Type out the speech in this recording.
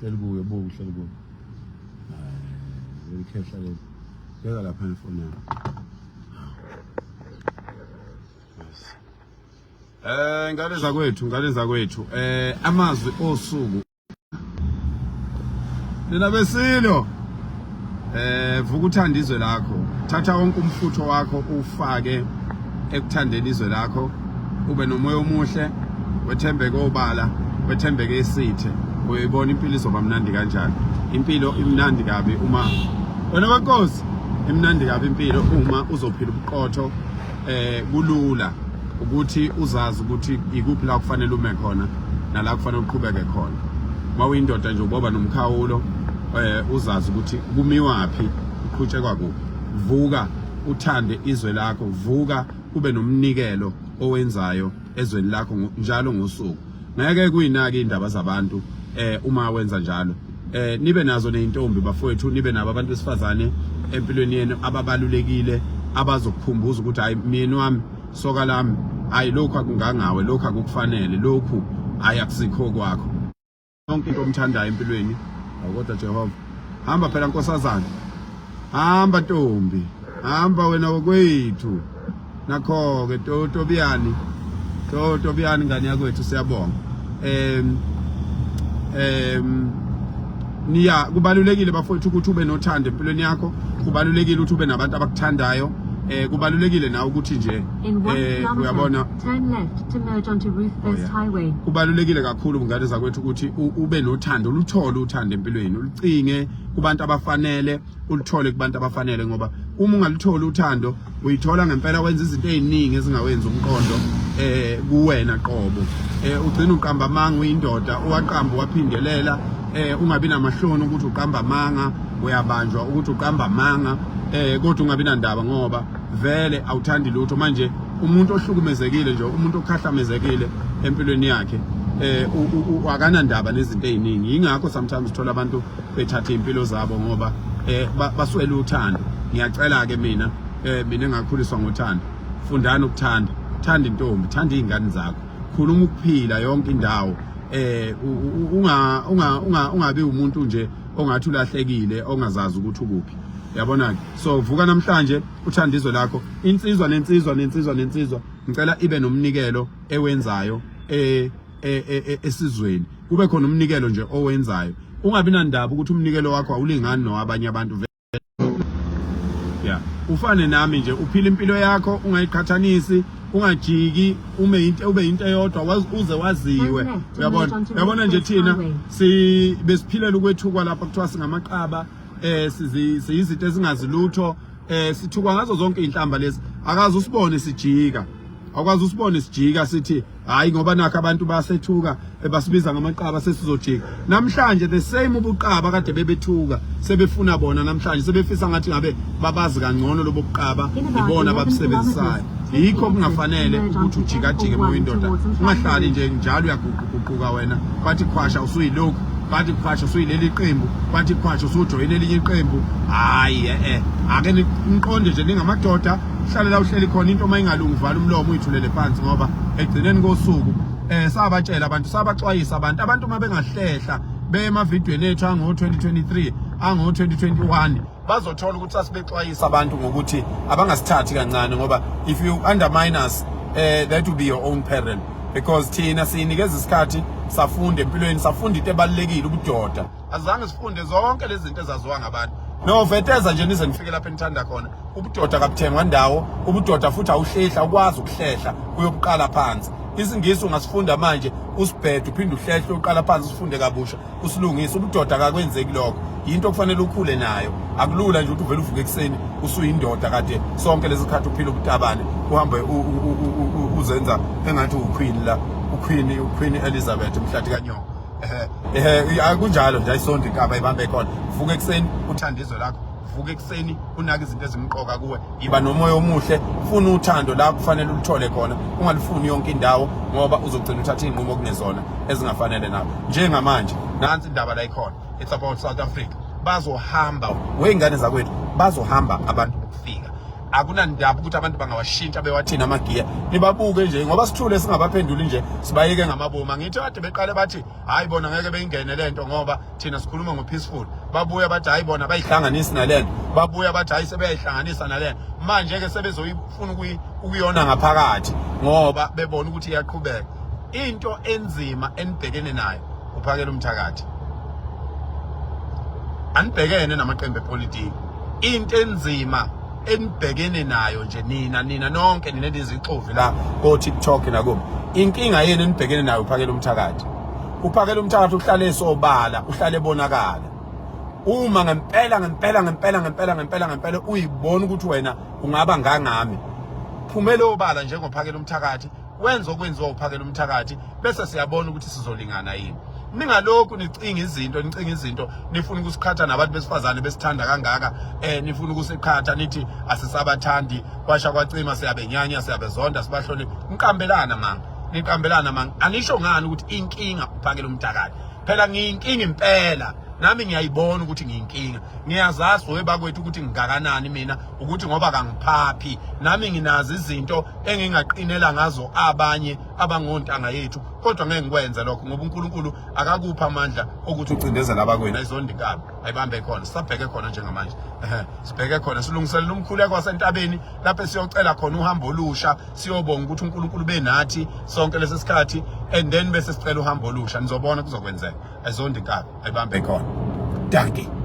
Hleli kuye buku hleli kuye. Khehla le. Beka lapha ifoni yakho. Ngale zakwethu amazwi osuku. Lena besilo. Vuka uthanda izwe lakho. Thatha wonke umfutho wakho ufake ekuthandeni izwe lakho. Ube nomoya omuhle, wethembeke obala, wethembeke esithe. Uyibona impilo izoba mnandi kanjani. Impilo imnandi kabi uma wena wenkosi imnandi kabi impilo uma uzophila ubuqotho kulula ukuthi uzazi ukuthi ikuphi la kufanele ume khona nala kufanele uqhubeke khona. Mawuyindoda nje uboba nomkhawulo uzazi ukuthi kumiwaphi uqhutshekwa kuphi. Vuka uthande izwe lakho, vuka ube nomnikelo owenzayo ezweni lakho njalo ngosuku. Ngeke kuyinaki indaba zabantu uma wenza njalo. Nibe nazo nezintombi bafowethu, nibe nabo abantu besifazane empilweni yenu ababalulekile abazokukhumbuza ukuthi hayi mina wami soka lami hayi lokho akungangawe, lokho akukufanele, lokho ayakusikho kwakho. Yonke into omthandayo empilweni kodwa Jehova hamba phela nkosazana, hamba ntombi, hamba wena okwethu nakho ke Tobiyani ngani yakwethu siyabonga. Niya kubalulekile bafowethu ukuthi ube nothando empilweni yakho, kubalulekile ukuthi ube nabantu abakuthandayo, kubalulekile nawe ukuthi nje uyabona turn left to merge onto Ruthvest Highway. Kubalulekile kakhulu ngane zakwethu ukuthi ube nothando, uluthole uthando empilweni, ulucinge kubantu abafanele, uluthole kubantu abafanele ngoba uma ungalutholi uthando uyithola ngempela wenza izinto eziningi ezingawenza umqondo kuwena qobo. Ugcina uqamba amanga uyindoda, uwaqamba waphindelela, ungabi namahloni ukuthi uqamba amanga, uyabanjwa ukuthi uqamba amanga, kodwa ungabi nandaba ngoba vele awuthandi lutho. Manje umuntu ohlukumezekile nje, umuntu okhahlamezekile empilweni yakhe akana ndaba nezinto eziningi. Ingakho sometimes uthola abantu bethatha impilo zabo ngoba baswele uthando. Ngiyacela ke mina engakhuliswa ngothando, fundani ukuthanda, thanda intombi, thanda izingane zakho, khuluma ukuphila yonke indawo. Ungabi umuntu nje ongathi ulahlekile ongazazi ukuthi ukuphi. Yabona, so vuka namhlanje uthanda izwe lakho. Insizwa nensizwa ngicela ibe nomnikelo ewenzayo esizweni. Kube khona umnikelo nje owenzayo. Ungabi nandaba ukuthi umnikelo wakho awulingani nowabanye abantu. Yeah, ufane nami nje uphila impilo yakho, ungayiqhathanisi, ungajiki, ube into eyodwa uze waziwe. Uyabona nje thina besiphilela ukwethukwa lapha kuthiwa singamaqaba, siyizinto ezingazilutho, sithukwa ngazo zonke inhlamba lezi. Akazi usibone sijika. Akwazi usibone sijika sithi hayi ngoba nakho abantu basethuka basibiza ngamaqaba sesizojika. Namhlanje the same ubuqaba kade bebethuka sebefuna bona namhlanje sebefisa ngathi ngabe babazi kangcono lobo buqaba ibona ababusebenzisayo. Yikho kungafanele ukuthi ujikajike moyindoda, ungahlali nje njalo uyaguquguquka wena bathi khwasha usuyilokhu, bathi khwasha usuyileli iqembu, bathi khwasha usujoyine elinye iqembu. Hayi ake niqonde nje ningamadoda, hlale la uhleli khona into mayingalungi vala umlomo uyithulele phansi ngoba egcineni kosuku sabatshela abantu, sabaxwayisa abantu mabengahlehla bemavidweni ethu ango 2023 ango 2021 bazothola ukuthi asibexwayisa abantu ngokuthi abangasithathi kancane ngoba if you undermine us that will be your own peril, because thina sinikeza isikhathi safunde empilweni, safunde into ebalekile ubudoda. Azange sifunde zonke lezi zinto ezaziwa ngabantu. No veteza nje nize nifike lapha enithanda khona. Ubudoda kabuthengwa ndawo, ubudoda futhi awuhlehla, ukwazi ukuhlehla kuyokuqala phansi. Isingisi ungasifunda manje usibhede uphinde uhlehle uqala phansi usifunde kabusha usilungise. Ubudoda akakwenzeki lokho, into okufanele ukhule nayo. Akulula nje ukuthi uvele uvuke ekseni usuyindoda kade sonke lezi khathi uphila ubutabane uhambe uzenza engathi uqueen la, uQueen Elizabeth mhlathi kanyoko. Akunjalo nje ayisonto inkaba ibambe khona. Vuka ekseni uthanda izwe lakho, vuka ekseni unaka izinto ezimqoka kuwe, iba nomoya omuhle, ufuna uthando la kufanele uthole khona, ungalifuni yonke indawo ngoba uzogcina uthatha inqumo kunezona ezingafanele nawe. Njengamanje nansi indaba la ikhona, it's about South Africa. Bazohamba weingane zakwethu, bazohamba abantu ukufika. akunandaba ukuthi abantu bangawashintsha bewathina amagiya nibabuke nje ngoba sithule singabaphenduli nje sibayeke ngamaboma ngithi kade beqale bathi hayi bona ngeke beyingene lento ngoba thina sikhuluma ngo-peaceful babuya bathi hayi bona bayihlanganisi nalento babuya bathi hayi sebeyayihlanganisa nalento manje ke sebezoyifuna ukuyona ngaphakathi ngoba bebona ukuthi iyaqhubeka into enzima enibhekene nayo uphakela umthakathi anibhekene namaqembu epolitiki into enzima enibhekene nayo nje nina nonke nina lezixovi la ko TikTok nakubo inkinga yenu enibhekene nayo uphakela umthakathi uhlale esobala uhlale bonakala uma ngempela uyibona ukuthi wena ungaba ngangami phumela obala njengophakela umthakathi wenza okwenziwa uphakela umthakathi bese siyabona ukuthi sizolingana yini ningalokhu nicinga izinto nifuna ukusikhatha nabantu besifazane besithanda kangaka nifuna ukusikhatha nithi asisabathandi kwasha kwacima siyabenyanya siyabezonda sibahlonipha niqambelana manga anisho ngani ukuthi inkinga uphakela umthakathi phela ngiyinkinga impela nami ngiyayibona ukuthi ngiyinkinga ngiyazazi webakwethu ukuthi ngingakanani mina ukuthi ngoba kangiphaphi nami nginazi izinto engingaqinela ngazo abanye abangontanga yethu kodwa ngeke ngikwenze lokho ngoba uNkulunkulu akakupha amandla ukuthi ucindezele abakwenu ayizondikabi ayibambe khona sibheke khona njengamanje sibheke khona silungiselela umkhuleko wasentabeni lapho siyocela khona uhambo olusha siyobonga ukuthi uNkulunkulu benathi sonke lesikhathi and then bese sicela uhambo olusha nizobona kuzokwenzeka ayizondikabi ayibambe khona Danke.